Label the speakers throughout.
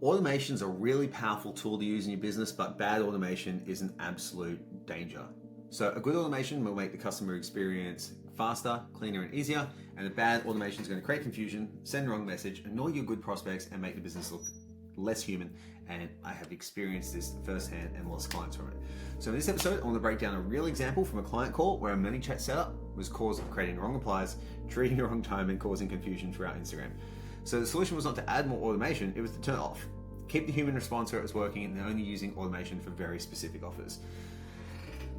Speaker 1: Automation's a really powerful tool to use in your business, but bad automation is an absolute danger. So a good automation will make the customer experience faster, cleaner, and easier, and a bad automation is going to create confusion, send the wrong message, annoy your good prospects, and make the business look less human. And I have experienced this firsthand and lost clients from it. So in this episode, I want to break down a real example from a client call where a ManyChat setup was cause of creating wrong replies, treating the wrong time, and causing confusion throughout Instagram. So the solution was not to add more automation, it was to turn it off. Keep the human response where it was working and only using automation for very specific offers.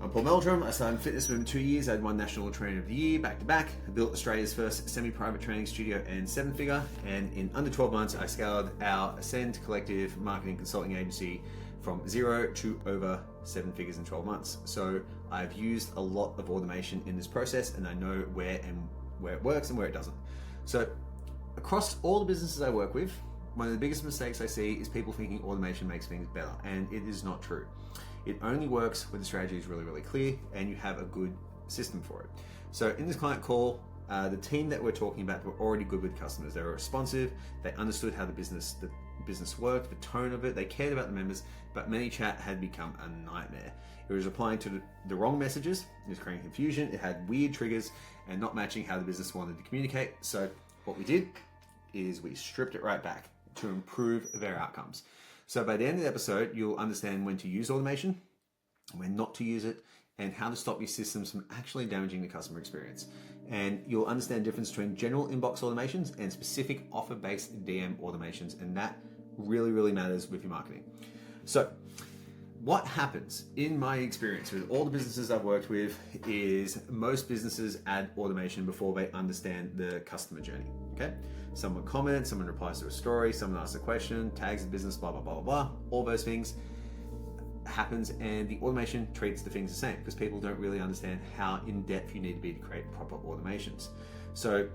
Speaker 1: I'm Paul Meldrum. I started in fitness within 2 years. I had won National Trainer of the Year back to back. I built Australia's first semi-private training studio and seven-figure. And in under 12 months, I scaled our Ascend Collective marketing consulting agency from 0 to over 7 figures in 12 months. So I've used a lot of automation in this process, and I know where it works and where it doesn't. So across all the businesses I work with, one of the biggest mistakes I see is people thinking automation makes things better, and it is not true. It only works when the strategy is really, really clear and you have a good system for it. So in this client call, the team that we're talking about were already good with customers. They were responsive, they understood how the business worked, the tone of it, they cared about the members, but ManyChat had become a nightmare. It was replying to the wrong messages, it was creating confusion, it had weird triggers and not matching how the business wanted to communicate. So what we did is we stripped it right back to improve their outcomes. So by the end of the episode, you'll understand when to use automation, when not to use it, and how to stop your systems from actually damaging the customer experience. And you'll understand the difference between general inbox automations and specific offer-based DM automations, and that really, really matters with your marketing. So what happens in my experience with all the businesses I've worked with is most businesses add automation before they understand the customer journey, okay? Someone comments, someone replies to a story, someone asks a question, tags the business, blah, blah, blah, blah, blah. All those things happens, and the automation treats the things the same because people don't really understand how in-depth you need to be to create proper automations. So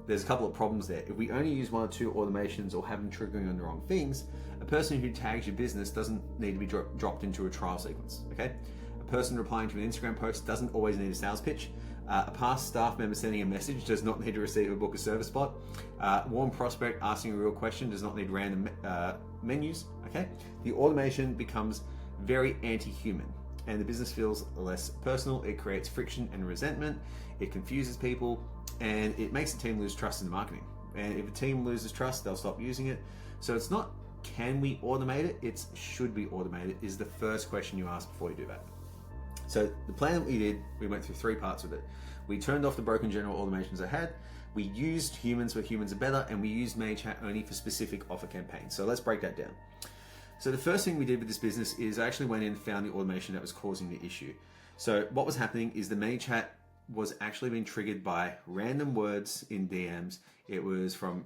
Speaker 1: there's a couple of problems there. If we only use one or two automations or have them triggering on the wrong things, a person who tags your business doesn't need to be dropped into a trial sequence, okay? A person replying to an Instagram post doesn't always need a sales pitch. A past staff member sending a message does not need to receive a book a service spot. Warm prospect asking a real question does not need random menus, okay? The automation becomes very anti-human and the business feels less personal. It creates friction and resentment. It confuses people and it makes the team lose trust in the marketing. And if a team loses trust, they'll stop using it. So it's not, can we automate it? It's should we automate it is the first question you ask before you do that. So the plan that we did, we went through 3 parts with it. We turned off the broken general automations I had. We used humans where humans are better, and we used ManyChat only for specific offer campaigns. So let's break that down. So the first thing we did with this business is I actually went in and found the automation that was causing the issue. So what was happening is the ManyChat was actually being triggered by random words in DMs. It was from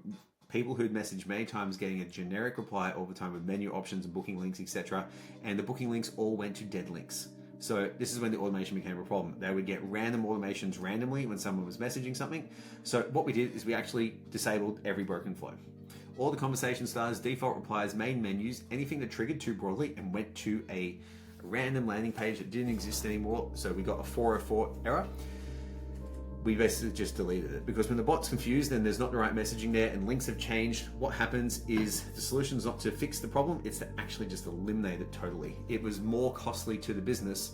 Speaker 1: people who'd messaged many times getting a generic reply all the time with menu options and booking links, etc. And the booking links all went to dead links. So this is when the automation became a problem. They would get random automations randomly when someone was messaging something. So what we did is we actually disabled every broken flow. All the conversation starters, default replies, main menus, anything that triggered too broadly and went to a random landing page that didn't exist anymore. So we got a 404 error. We basically just deleted it because when the bot's confused and there's not the right messaging there and links have changed, what happens is the solution is not to fix the problem, it's to actually just eliminate it totally. It was more costly to the business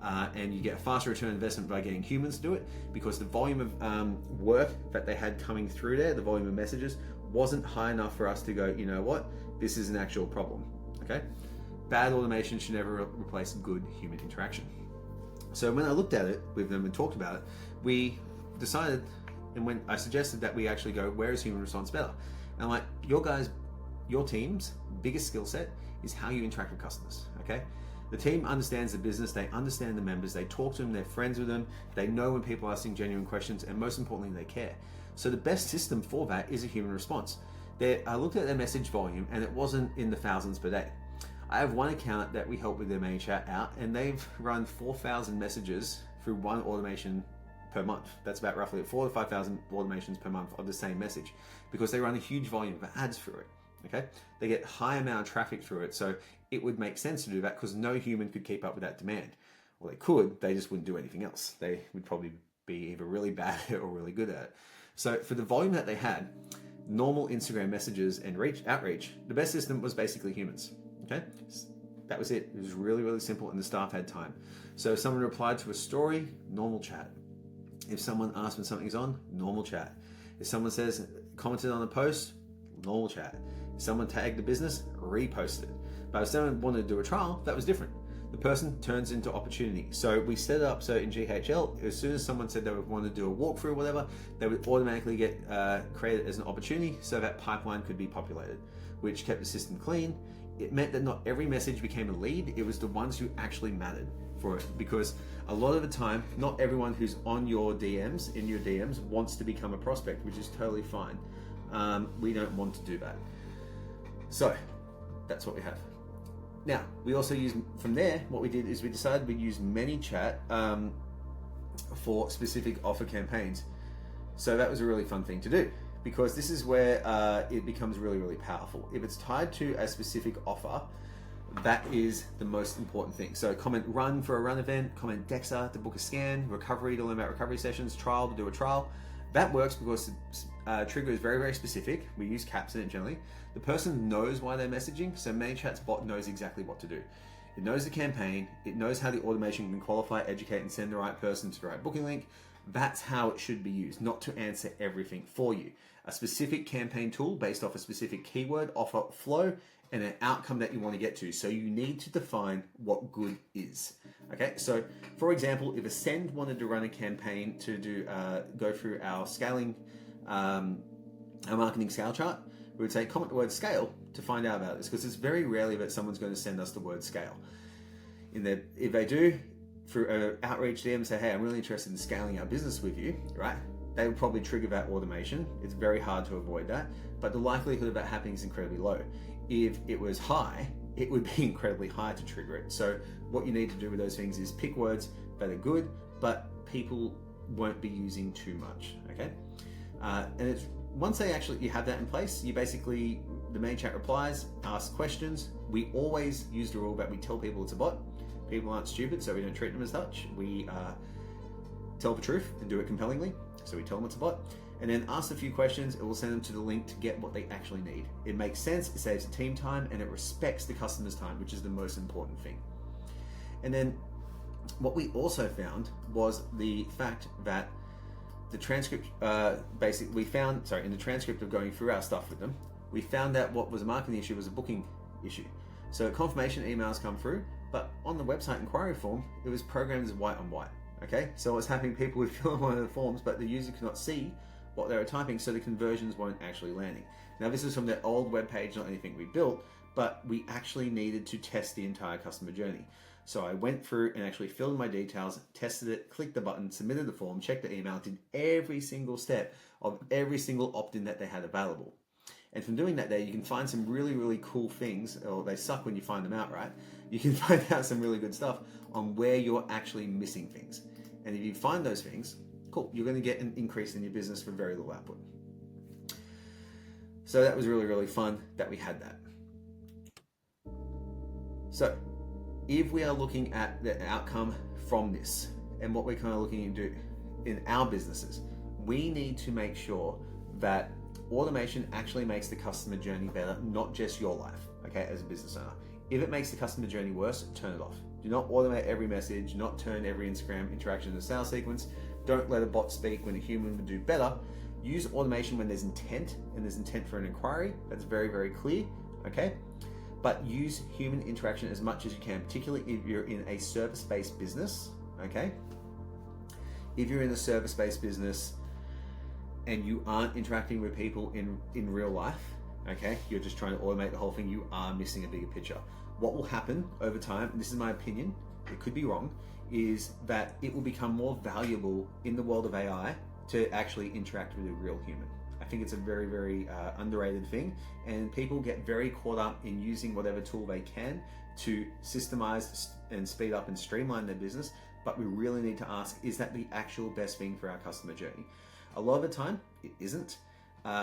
Speaker 1: and you get a faster return on investment by getting humans to do it because the volume of work that they had coming through there, the volume of messages, wasn't high enough for us to go, you know what, this is an actual problem, okay? Bad automation should never replace good human interaction. So when I looked at it with them and talked about it, we decided, and when I suggested that we actually go, where is human response better? And I'm like, your team's biggest skill set is how you interact with customers, okay? The team understands the business, they understand the members, they talk to them, they're friends with them, they know when people are asking genuine questions, and most importantly, they care. So the best system for that is a human response. I looked at their message volume and it wasn't in the thousands per day. I have one account that we help with their ManyChat out and they've run 4,000 messages through one automation per month. That's about roughly 4,000 to 5,000 automations per month of the same message because they run a huge volume of ads through it. Okay, they get high amount of traffic through it, so it would make sense to do that because no human could keep up with that demand. Well, they could, they just wouldn't do anything else. They would probably be either really bad at it or really good at it. So for the volume that they had, normal Instagram messages and outreach, the best system was basically humans. Okay, that was it. It was really, really simple, and the staff had time. So if someone replied to a story, normal chat. If someone asked when something's on, normal chat. If someone commented on a post, normal chat. If someone tagged the business, repost it. But if someone wanted to do a trial, that was different. The person turns into opportunity. So we set it up so in GHL, as soon as someone said they would want to do a walkthrough or whatever, they would automatically get created as an opportunity so that pipeline could be populated, which kept the system clean. It meant that not every message became a lead. It was the ones who actually mattered for it, because a lot of the time, not everyone who's on your DMs, in your DMs, wants to become a prospect, which is totally fine. We don't want to do that. So that's what we have. Now, we also use, from there, what we did is we decided we'd use ManyChat for specific offer campaigns. So that was a really fun thing to do, because this is where it becomes really, really powerful. If it's tied to a specific offer, that is the most important thing. So comment run for a run event, comment DEXA to book a scan, recovery to learn about recovery sessions, trial to do a trial. That works because the trigger is very, very specific. We use caps in it generally. The person knows why they're messaging, so ManyChat's bot knows exactly what to do. It knows the campaign, it knows how the automation can qualify, educate, and send the right person to the right booking link. That's how it should be used, not to answer everything for you. A specific campaign tool based off a specific keyword, offer flow, and an outcome that you want to get to. So you need to define what good is. Okay, so for example, if Ascend wanted to run a campaign to do go through our scaling, our marketing scale chart, we would say comment the word scale to find out about this, because it's very rarely that someone's going to send us the word scale. If they do, through an outreach to them and say, hey, I'm really interested in scaling our business with you, right? They would probably trigger that automation. It's very hard to avoid that, but the likelihood of that happening is incredibly low. If it was high, it would be incredibly high to trigger it. So what you need to do with those things is pick words that are good, but people won't be using too much, okay? And it's once you have that in place, you basically, the ManyChat replies, ask questions. We always use the rule that we tell people it's a bot. People aren't stupid, so we don't treat them as such. We tell the truth and do it compellingly. So we tell them it's a bot, and then ask a few questions. It will send them to the link to get what they actually need. It makes sense, it saves the team time, and it respects the customer's time, which is the most important thing. And then what we also found was the fact that the transcript, in the transcript of going through our stuff with them, we found that what was a marketing issue was a booking issue. So confirmation emails come through, but on the website inquiry form, it was programmed as white on white. Okay, so what's happening, people would fill in one of the forms, but the user cannot see what they were typing, so the conversions weren't actually landing. Now, this is from the old web page, not anything we built, but we actually needed to test the entire customer journey. So I went through and actually filled in my details, tested it, clicked the button, submitted the form, checked the email, did every single step of every single opt-in that they had available. And from doing that there, you can find some really, really cool things, or they suck when you find them out, right? You can find out some really good stuff on where you're actually missing things. And if you find those things, cool, you're going to get an increase in your business for very little output. So that was really, really fun that we had that. So if we are looking at the outcome from this and what we're kind of looking to do in our businesses, we need to make sure that automation actually makes the customer journey better, not just your life, okay, as a business owner. If it makes the customer journey worse, turn it off. Do not automate every message, not turn every Instagram interaction into a sales sequence. Don't let a bot speak when a human would do better. Use automation when there's intent, and there's intent for an inquiry. That's very, very clear, okay? But use human interaction as much as you can, particularly if you're in a service-based business, okay? If you're in a service-based business and you aren't interacting with people in real life, okay, you're just trying to automate the whole thing, you are missing a bigger picture. What will happen over time, and this is my opinion, it could be wrong, is that it will become more valuable in the world of AI to actually interact with a real human. I think it's a very, very underrated thing, and people get very caught up in using whatever tool they can to systemize and speed up and streamline their business, but we really need to ask, is that the actual best thing for our customer journey? A lot of the time, it isn't.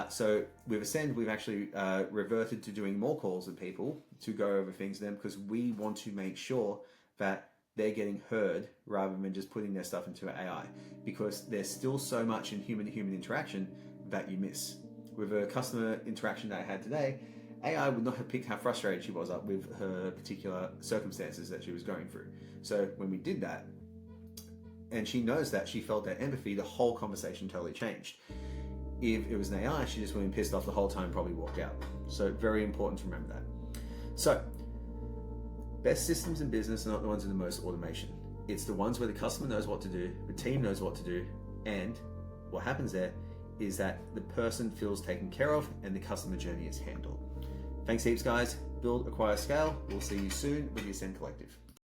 Speaker 1: So with Ascend, we've actually reverted to doing more calls with people to go over things with them, because we want to make sure that they're getting heard rather than just putting their stuff into AI, because there's still so much in human-to-human interaction that you miss. with a customer interaction that I had today, AI would not have picked how frustrated she was up with her particular circumstances that she was going through. So when we did that, and she knows that, she felt that empathy, the whole conversation totally changed. If it was an AI, she just would have been pissed off the whole time, probably walked out. So very important to remember that. So best systems in business are not the ones with the most automation. It's the ones where the customer knows what to do, the team knows what to do, and what happens there is that the person feels taken care of and the customer journey is handled. Thanks heaps, guys. Build, acquire, scale. We'll see you soon with the Ascend Collective.